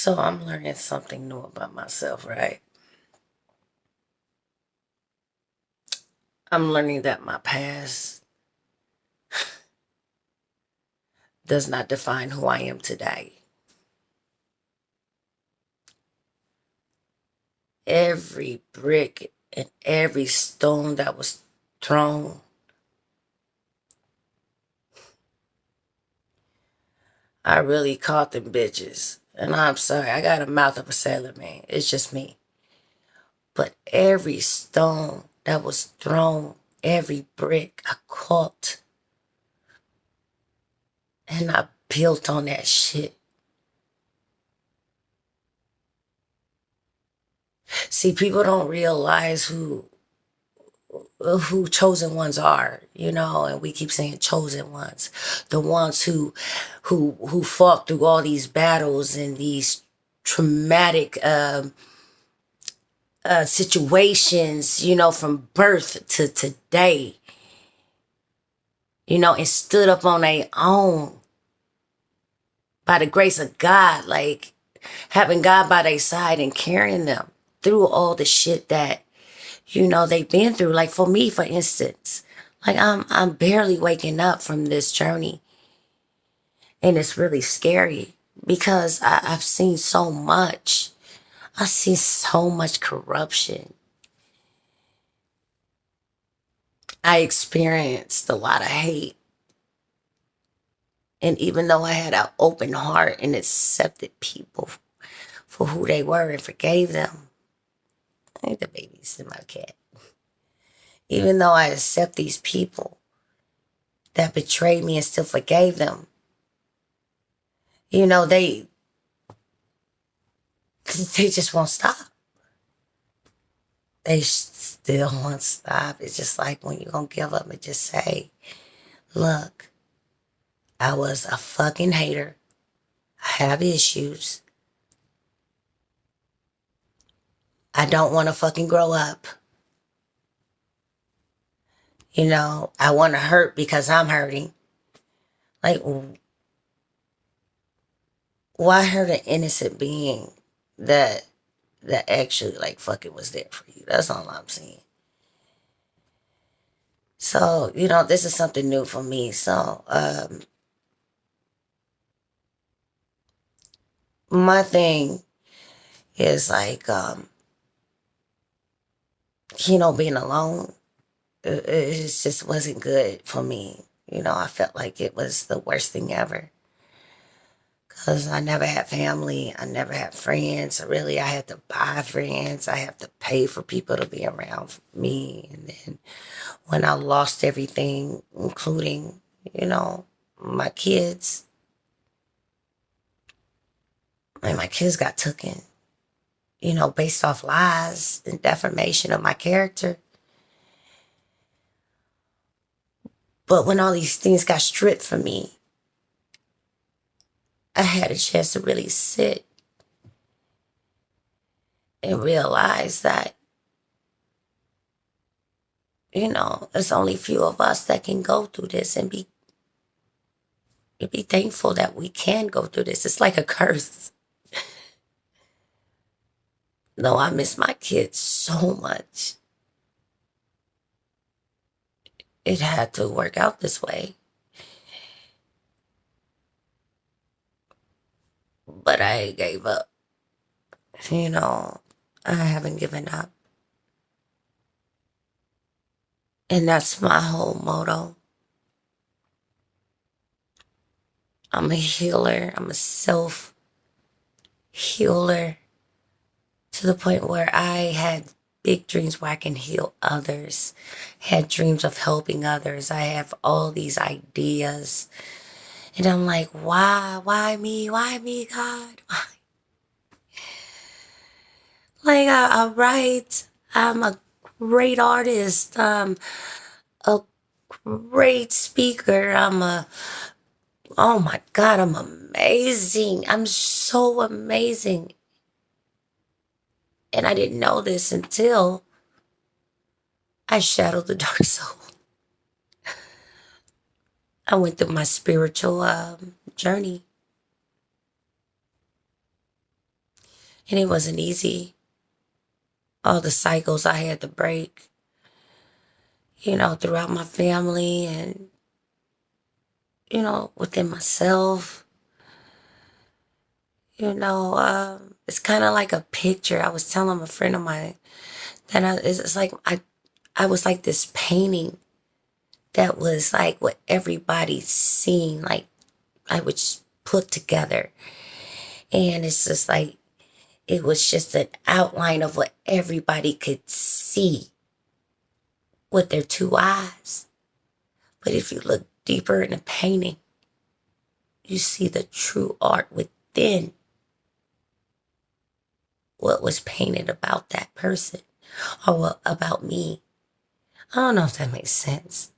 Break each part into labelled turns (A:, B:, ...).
A: So I'm learning something new about myself, right? I'm learning that my past does not define who I am today. Every brick and every stone that was thrown, I really caught them bitches. And I'm sorry, I got a mouth of a sailor man. It's just me. But every stone that was thrown, every brick I caught, and I built on that shit. See, people don't realize who chosen ones are, and we keep saying chosen ones, the ones who fought through all these battles and these traumatic situations, from birth to today, and stood up on their own by the grace of God, like having God by their side and carrying them through all the shit that they've been through. Like for me, for instance, like I'm barely waking up from this journey, and it's really scary because I've seen so much. I've seen so much corruption. I experienced a lot of hate, and even though I had an open heart and accepted people for who they were and forgave them, I think the baby's in my cat. Even though I accept these people that betrayed me and still forgave them, they they just won't stop. They still won't stop. It's just like when you're gonna give up and just say, look, I was a fucking hater. I have issues. I don't want to fucking grow up. I want to hurt because I'm hurting. Like, why hurt an innocent being that actually like fucking was there for you? That's all I'm saying. So, this is something new for me. So, my thing is like, being alone. It just wasn't good for me. I felt like it was the worst thing ever. Because I never had family. I never had friends. Really, I had to buy friends. I had to pay for people to be around me. And then when I lost everything, including, my kids, and my kids got taken, based off lies and defamation of my character. But when all these things got stripped from me, I had a chance to really sit and realize that, it's only few of us that can go through this and be thankful that we can go through this. It's like a curse. No, I miss my kids so much. It had to work out this way. But I gave up. I haven't given up. And that's my whole motto. I'm a healer. I'm a self healer to the point where I had big dreams where I can heal others, had dreams of helping others. I have all these ideas. And I'm like, why? Why me? Why me, God? Why? Like, I write. I'm a great artist. I'm a great speaker. Oh my God, I'm amazing. I'm so amazing. And I didn't know this until I shadowed the dark soul. I went through my spiritual journey. And it wasn't easy. All the cycles I had to break, throughout my family and, within myself. It's kind of like a picture. I was telling a friend of mine that it's like I was like this painting that was like what everybody's seeing, like I would just put together. And it's just like, it was just an outline of what everybody could see with their two eyes. But if you look deeper in the painting, you see the true art within what was painted about that person or what about me. I don't know if that makes sense.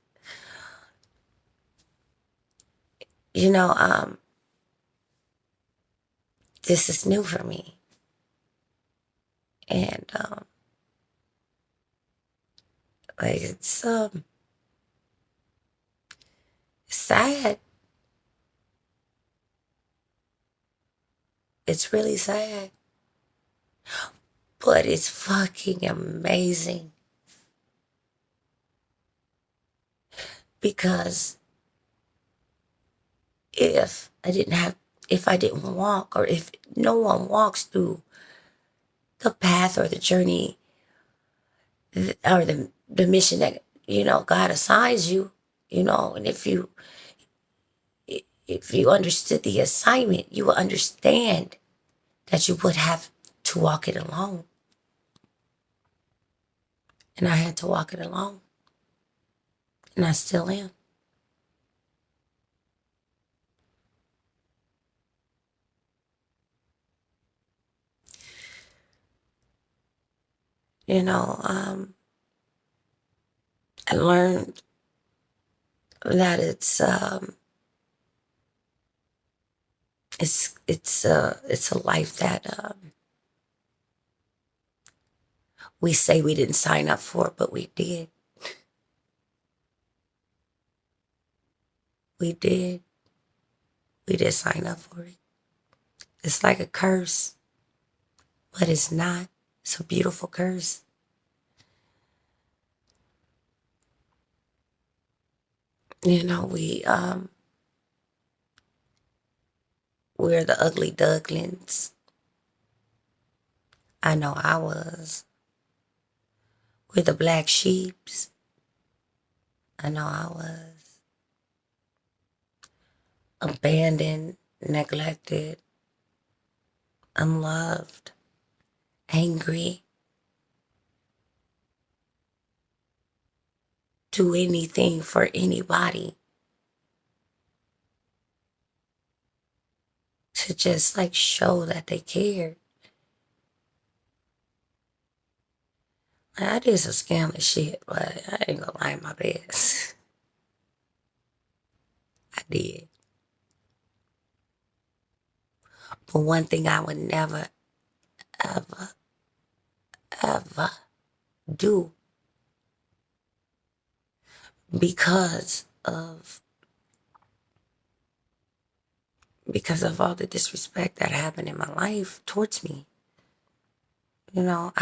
A: You know, this is new for me. And like it's sad. It's really sad. But it's fucking amazing. Because if I didn't walk, or if no one walks through the path or the journey or the mission that, God assigns you, and if you understood the assignment, you would understand that you would have to walk it alone. And I had to walk it alone. And I still am. You know, I learned that it's a life that we say we didn't sign up for, but we did. We did. We did sign up for it. It's like a curse, but it's not. It's a beautiful curse. We're the ugly ducklings. I know I was. We're the black sheeps. I know I was. Abandoned, neglected, unloved, angry. Do anything for anybody. To just like show that they cared. I did some scandalous shit, but I ain't gonna lie my best. I did. But one thing I would never, ever, ever do because of all the disrespect that happened in my life towards me. I don't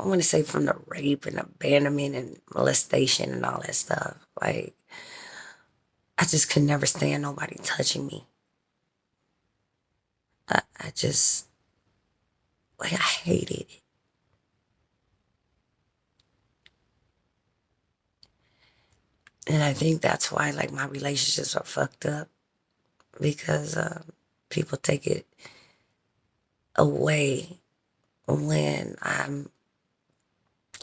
A: want to say from the rape and abandonment and molestation and all that stuff. Like, I just could never stand nobody touching me. I just, like, I hated it. And I think that's why, like, my relationships are fucked up, because people take it away when I'm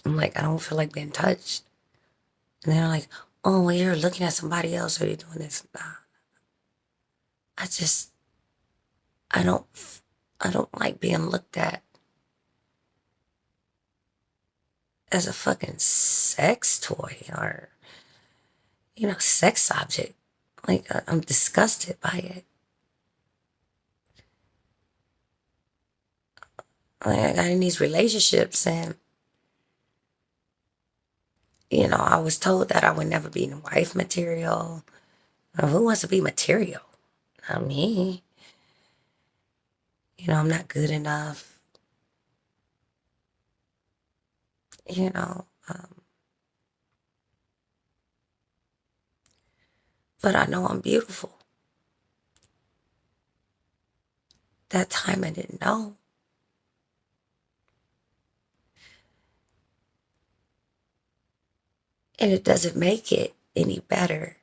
A: like, I don't feel like being touched. And they're like, oh, well, you're looking at somebody else or you're doing this. Nah. I just, I don't, I don't like being looked at as a fucking sex toy or, sex object. Like, I'm disgusted by it. Like, I got in these relationships and, I was told that I would never be wife material. Who wants to be material? I mean, I'm not good enough. You know, but I know I'm beautiful. That time I didn't know. And it doesn't make it any better.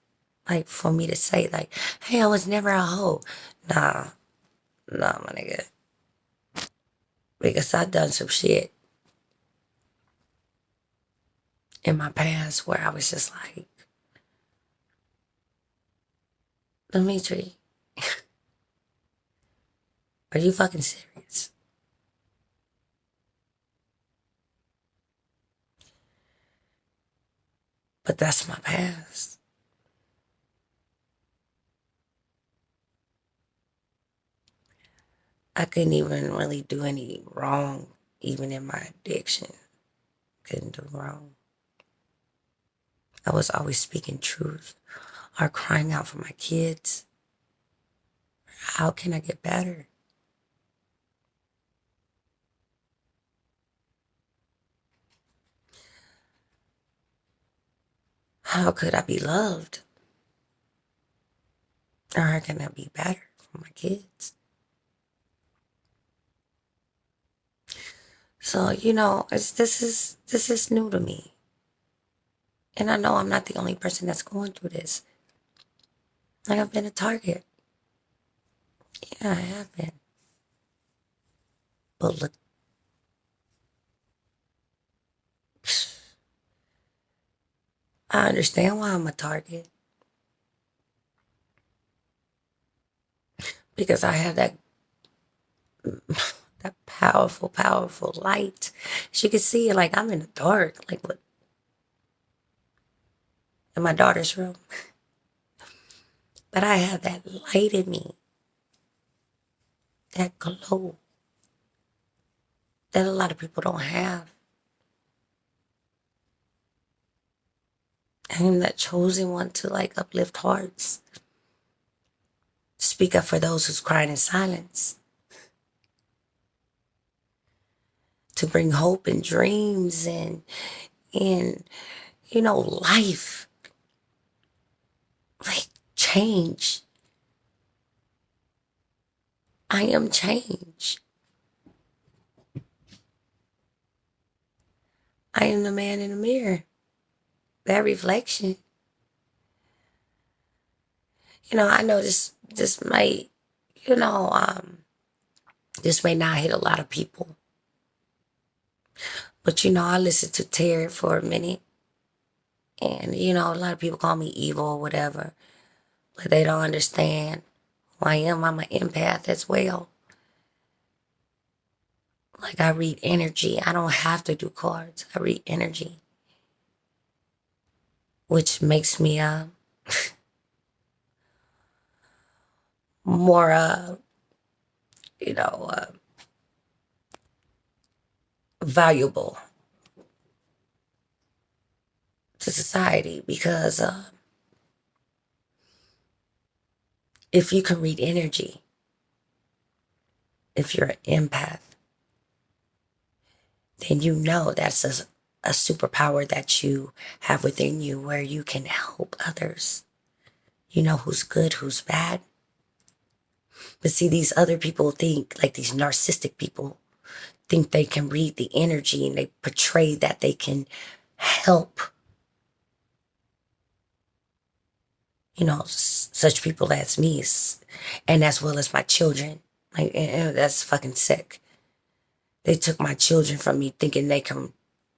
A: Like for me to say like, hey, I was never a hoe. Nah, my nigga. Because I done some shit in my past where I was just like, Dimitri, are you fucking serious? But that's my past. I couldn't even really do any wrong, even in my addiction. Couldn't do wrong. I was always speaking truth or crying out for my kids. How can I get better? How could I be loved? Or how can I be better for my kids? So, this is new to me. And I know I'm not the only person that's going through this. Like I've been a target. Yeah, I have been. But look, I understand why I'm a target. Because I have that powerful, powerful light. As you can see, like I'm in the dark. Like what? In my daughter's room. But I have that light in me. That glow. That a lot of people don't have. I am that chosen one to like uplift hearts. Speak up for those who's crying in silence. To bring hope and dreams and life. Like change. I am change. I am the man in the mirror. That reflection. I know this might, you know, this may not hit a lot of people. But I listened to Terry for a minute. And, a lot of people call me evil or whatever. But they don't understand who I am. I'm an empath as well. Like I read energy. I don't have to do cards. I read energy. Which makes me more you know, uh, valuable to society because if you can read energy, if you're an empath, then that's a superpower that you have within you where you can help others. You know who's good, who's bad. But see, these other people think, like these narcissistic people, think they can read the energy and they portray that they can help, such people as me and as well as my children. Like, and that's fucking sick. They took my children from me thinking they can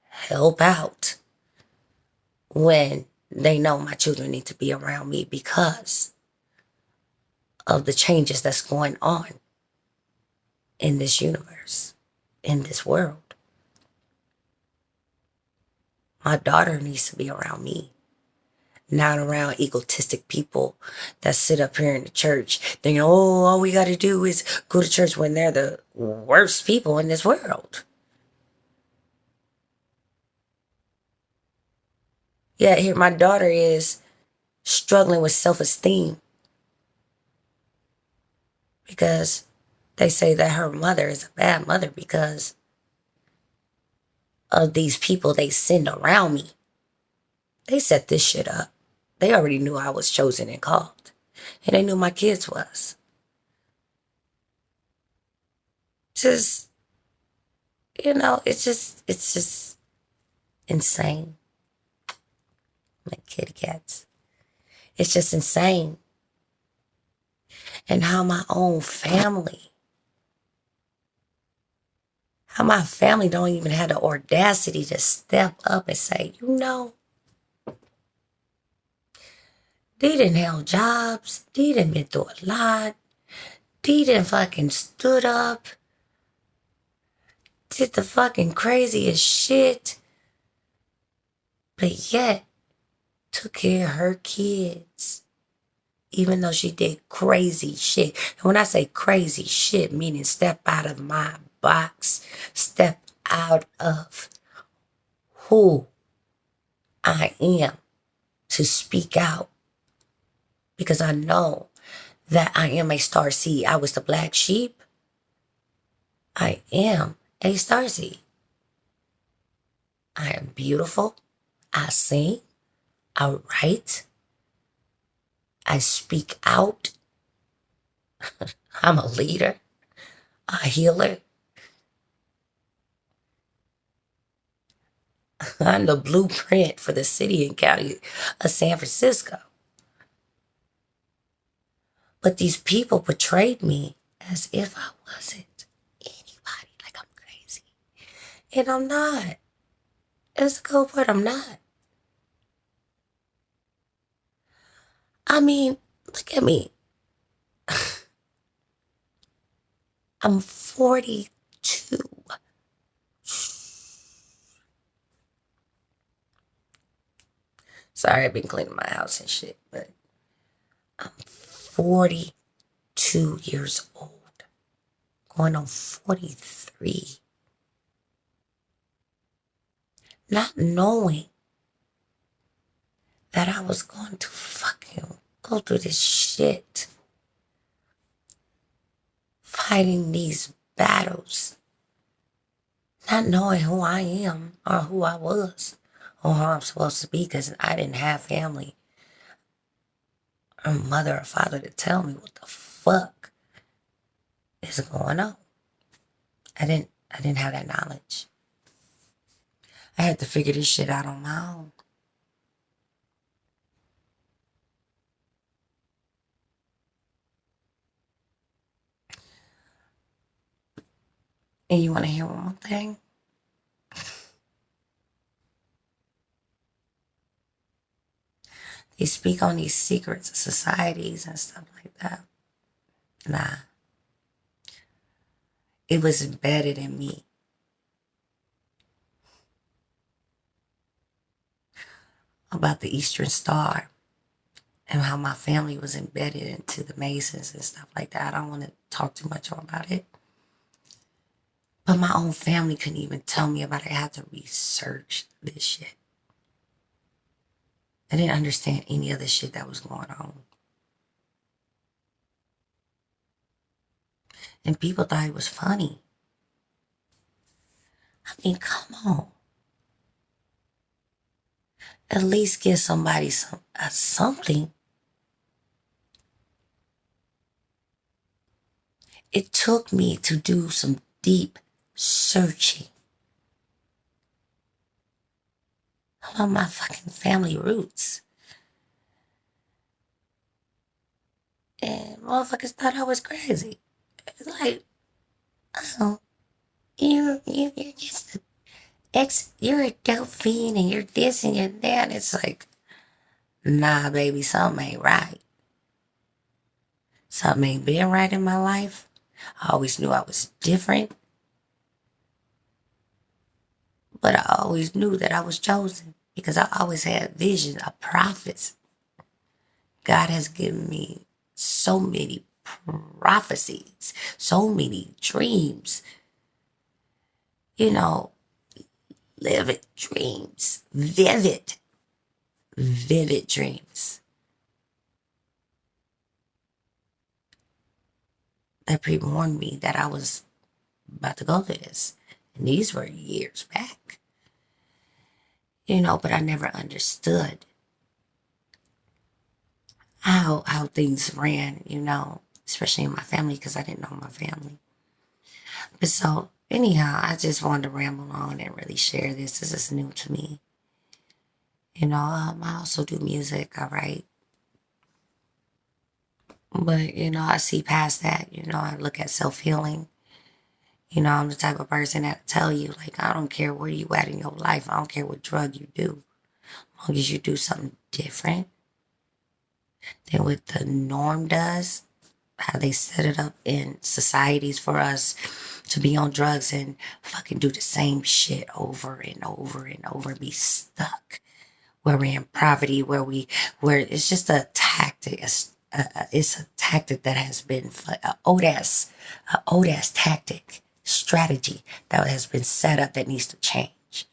A: help out when they know my children need to be around me because of the changes that's going on in this universe, in this world. My daughter needs to be around me, not around egotistic people that sit up here in the church thinking, oh, all we got to do is go to church when they're the worst people in this world. Yeah, here my daughter is struggling with self-esteem because they say that her mother is a bad mother because of these people they send around me. They set this shit up. They already knew I was chosen and called. And they knew my kids was. Just, it's just insane. Like kitty cats. It's just insane. And how my family don't even have the audacity to step up and say, they didn't have jobs. They didn't been through a lot. They didn't fucking stood up. Did the fucking craziest shit. But yet, took care of her kids. Even though she did crazy shit. And when I say crazy shit, meaning step out of my box. Step out of who I am to speak out. Because I know that I am a star seed. I was the black sheep. I am a star seed. I am beautiful. I sing. I write. I speak out. I'm a leader, a healer. I'm the blueprint for the city and county of San Francisco. But these people portrayed me as if I wasn't anybody, like I'm crazy. And I'm not. That's the cool part, I'm not. I mean, look at me. I'm 42. Sorry, I've been cleaning my house and shit, but I'm 42 years old. Going on 43. Not knowing that I was going to fucking go through this shit. Fighting these battles. Not knowing who I am or who I was or who I'm supposed to be because I didn't have family or mother or father to tell me what the fuck is going on. I didn't have that knowledge. I had to figure this shit out on my own. And you want to hear one more thing? They speak on these secrets of societies and stuff like that. Nah. It was embedded in me. About the Eastern Star and how my family was embedded into the Masons and stuff like that. I don't want to talk too much about it. But my own family couldn't even tell me about it. I had to research this shit. I didn't understand any of the shit that was going on. And people thought it was funny. I mean, come on. At least give somebody something. It took me to do some deep searching about my fucking family roots. And motherfuckers thought I was crazy. It's like, oh, you're just you're a dope fiend and you're this and you're that. It's like, nah, baby, something ain't right. Something ain't been right in my life. I always knew I was different. But I always knew that I was chosen because I always had visions of prophets. God has given me so many prophecies, so many dreams. Livid dreams, vivid dreams that pre-warned me that I was about to go through this. And these were years back, but I never understood how things ran, especially in my family because I didn't know my family. But so anyhow, I just wanted to ramble on and really share this. This is new to me. I also do music, I write. But, I see past that, I look at self-healing. I'm the type of person that tell you, like, I don't care where you at in your life. I don't care what drug you do. As long as you do something different than what the norm does, how they set it up in societies for us to be on drugs and fucking do the same shit over and over and over and be stuck where we're in poverty, where it's just a tactic. It's a tactic that has been an old ass tactic strategy that has been set up that needs to change.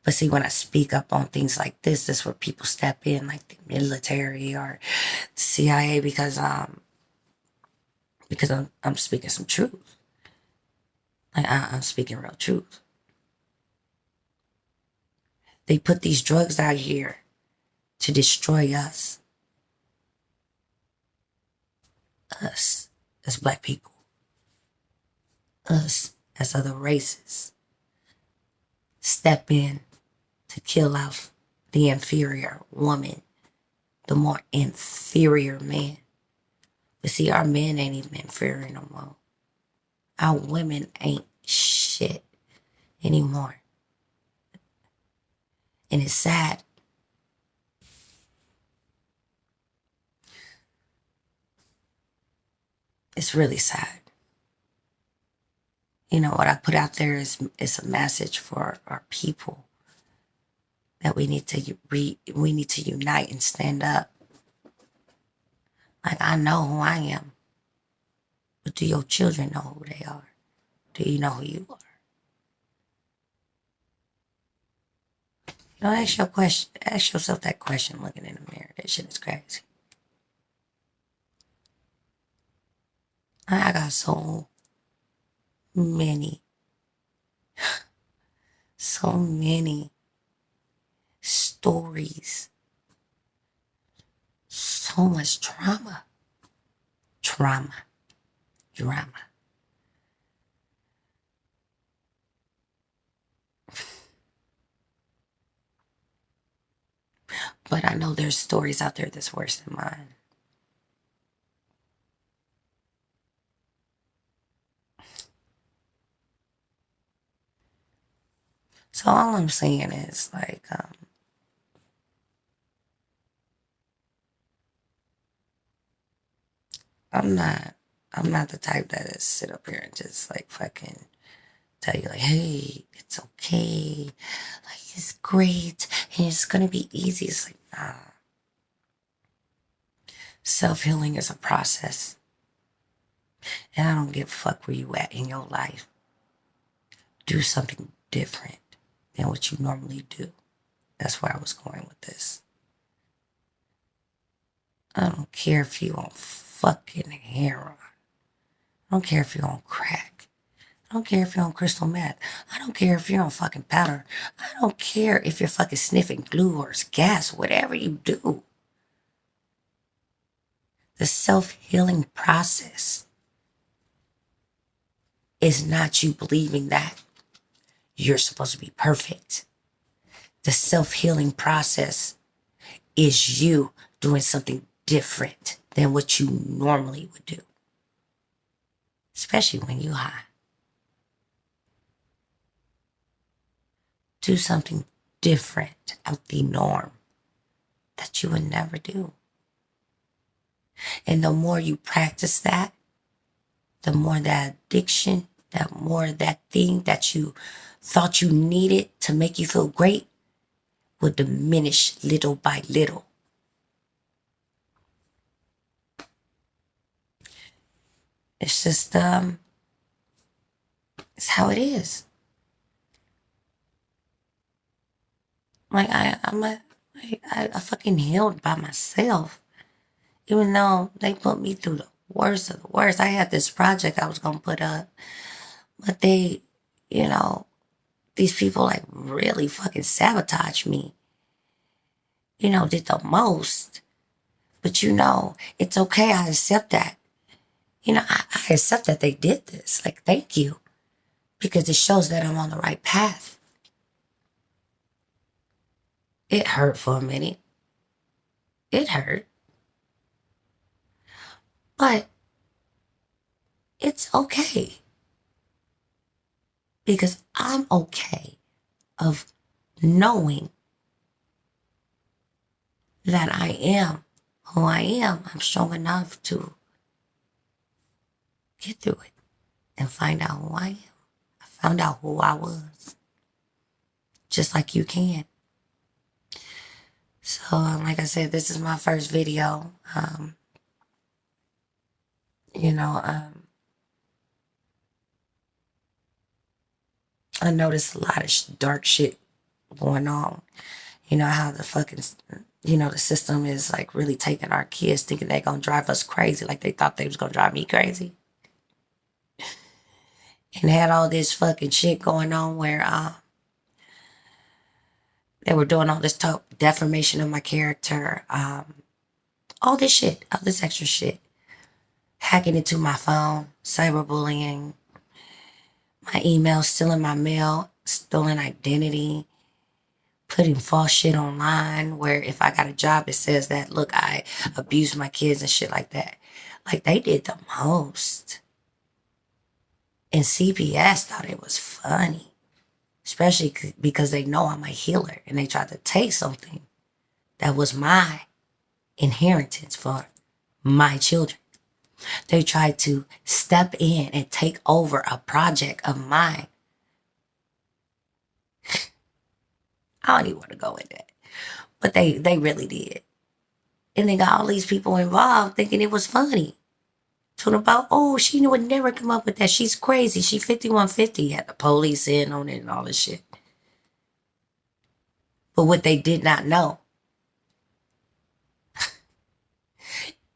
A: But see, when I speak up on things like this is where people step in, like the military or the CIA, because I'm speaking some truth. Like I'm speaking real truth. They put these drugs out here to destroy us as black people, us as other races. Step in to kill off the inferior woman, the more inferior man. But see, our men ain't even inferior no more. Our women ain't shit anymore. And it's sad. It's really sad. What I put out there is a message for our people that we need to unite and stand up. Like, I know who I am, but do your children know who they are? Do you know who you are? Ask yourself that question looking in the mirror. That shit is crazy. I got many, so many stories, so much drama. But I know there's stories out there that's worse than mine. So all I'm saying is, like, I'm not the type that is sit up here and just like fucking tell you like, hey, it's okay, like it's great, and it's gonna be easy. It's like, nah. Self-healing is a process. And I don't give a fuck where you at in your life. Do something different than what you normally do. That's where I was going with this. I don't care if you on fucking heroin. I don't care if you're on crack. I don't care if you're on crystal meth. I don't care if you're on fucking powder. I don't care if you're fucking sniffing glue or gas, whatever you do. The self-healing process is not you believing that you're supposed to be perfect. The self-healing process is you doing something different than what you normally would do, especially when you're high. Do something different out the norm that you would never do. And the more you practice that, the more that addiction, that more that thing that you thought you needed to make you feel great will diminish little by little. It's just, it's how it is. Like, I fucking healed by myself. Even though they put me through the worst of the worst. I had this project I was gonna put up, but they, you know, these people like really fucking sabotaged me. Did the most. But it's okay. I accept that. I accept that they did this. Like, thank you. Because it shows that I'm on the right path. It hurt for a minute. It hurt. But it's okay. Because I'm okay of knowing that I am who I am. I'm strong enough to get through it and find out who I am. I found out who I was. Just like you can. So, like I said, this is my first video. You know, I noticed a lot of dark shit going on. You know how the fucking, the system is like really taking our kids, thinking they're gonna drive us crazy, like they thought they was gonna drive me crazy. And had all this fucking shit going on where they were doing all this talk, defamation of my character, all this shit, all this extra shit. Hacking into my phone, cyberbullying, my email, stealing my mail, stolen identity, putting false shit online where if I got a job, it says that, look, I abused my kids and shit like that. Like, they did the most. And CPS thought it was funny, especially because they know I'm a healer and they tried to take something that was my inheritance for my children. They tried to step in and take over a project of mine. I don't even want to go into that. But they really did. And they got all these people involved thinking it was funny. Talking about, oh, she would never come up with that. She's crazy. She 5150. Had the police in on it and all this shit. But what they did not know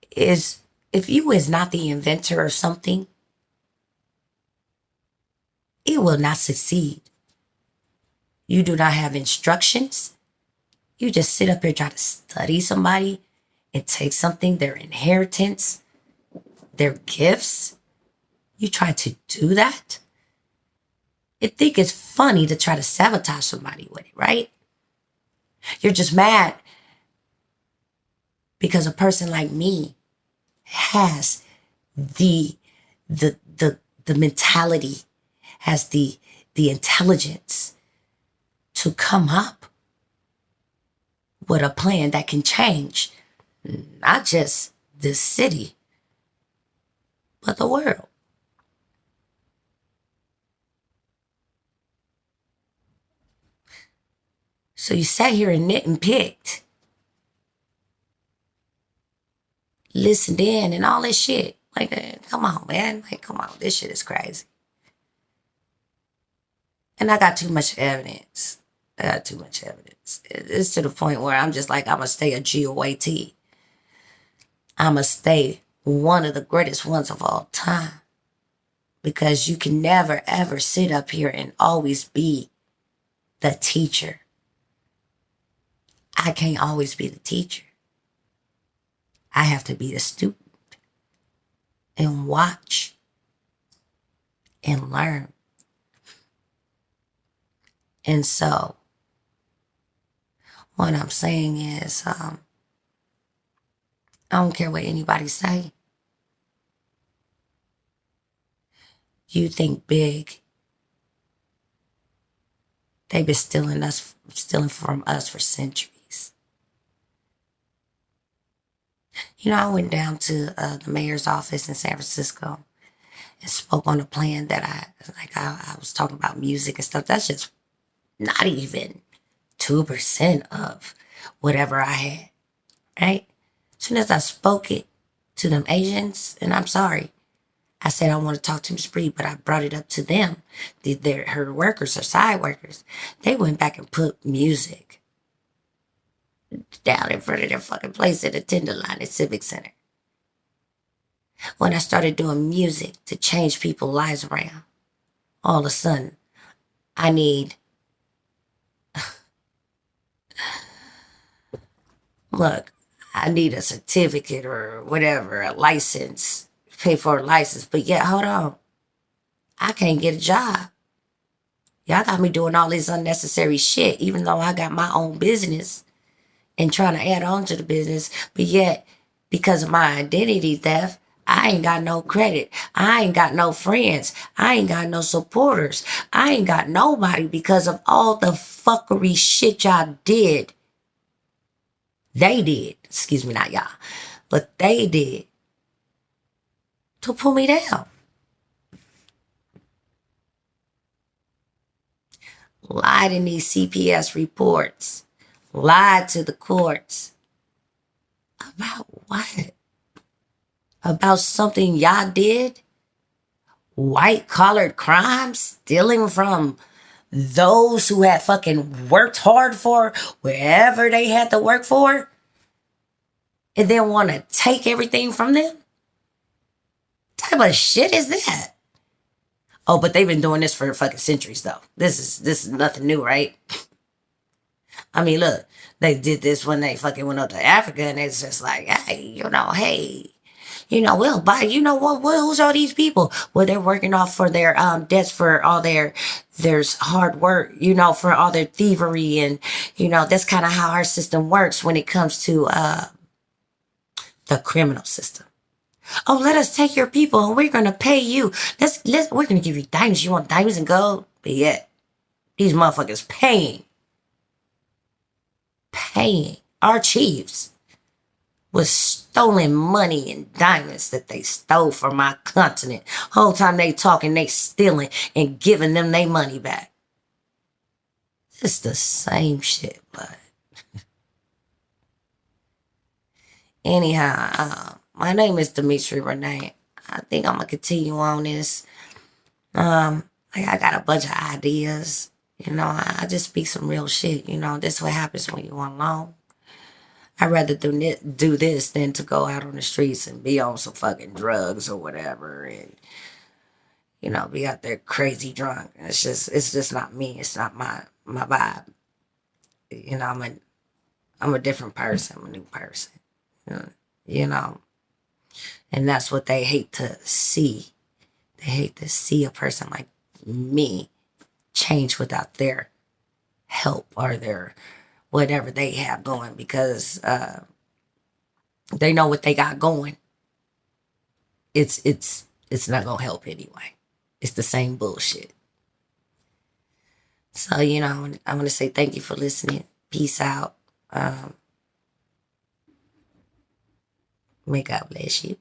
A: is if you is not the inventor of something, it will not succeed. You do not have instructions. You just sit up here try to study somebody and take something, their inheritance, their gifts. You try to do that. You think it's funny to try to sabotage somebody with it, right? You're just mad because a person like me has the mentality, has the intelligence to come up with a plan that can change not just this city, but the world. So you sat here and knit and picked, listened in and all this shit. Like, come on, man. Like, come on. This shit is crazy. And I got too much evidence. It's to the point where I'm just like, I'm going to stay a GOAT. I'm going to stay one of the greatest ones of all time. Because you can never, ever sit up here and always be the teacher. I can't always be the teacher. I have to be the student and watch and learn. And so, what I'm saying is, I don't care what anybody say. You think big. They've been stealing from us for centuries. I went down to the mayor's office in San Francisco and spoke on a plan that I was talking about music and stuff. That's just not even 2% of whatever I had, right? As soon as I spoke it to them Asians, and I'm sorry, I said I want to talk to Ms. Bree, but I brought it up to them. Her workers, her side workers, they went back and put music down in front of their fucking place at the Tenderloin at Civic Center. When I started doing music to change people's lives around, all of a sudden, I need, look, I need a certificate or whatever, a license, pay for a license. But yet, hold on, I can't get a job. Y'all got me doing all this unnecessary shit, even though I got my own business and trying to add on to the business. But yet, because of my identity theft, I ain't got no credit. I ain't got no friends. I ain't got no supporters. I ain't got nobody because of all the fuckery shit y'all did. They did. Excuse me, not y'all. But they did to pull me down. Lied in these CPS reports. Lied to the courts. About what? About something y'all did? White collared crimes? Stealing from those who had fucking worked hard for wherever they had to work for? And then want to take everything from them? What type of shit is that? Oh, but they've been doing this for fucking centuries though. This is nothing new, right? I mean, look, they did this when they fucking went up to Africa, and it's just like, hey, we'll buy, who's all these people? Well, they're working off for their debts for all their hard work, for all their thievery, and that's kind of how our system works when it comes to the criminal system. Oh, let us take your people, and we're gonna pay you. We're gonna give you diamonds. You want diamonds and gold? But yet, these motherfuckers paying our chiefs with stolen money and diamonds that they stole from our continent. Whole time they talking, they stealing and giving them their money back. It's the same shit, but anyhow, my name is Dimitri Renee. I think I'm gonna continue on this. I got a bunch of ideas. I just speak some real shit. This is what happens when you want alone. I'd rather do this than to go out on the streets and be on some fucking drugs or whatever and, be out there crazy drunk. It's just not me. It's not my vibe. I'm a different person. I'm a new person. And that's what they hate to see. They hate to see a person like me change without their help or their whatever they have going, because they know what they got going. It's not gonna help anyway. It's the same bullshit. So I'm gonna say thank you for listening. Peace out. May God bless you.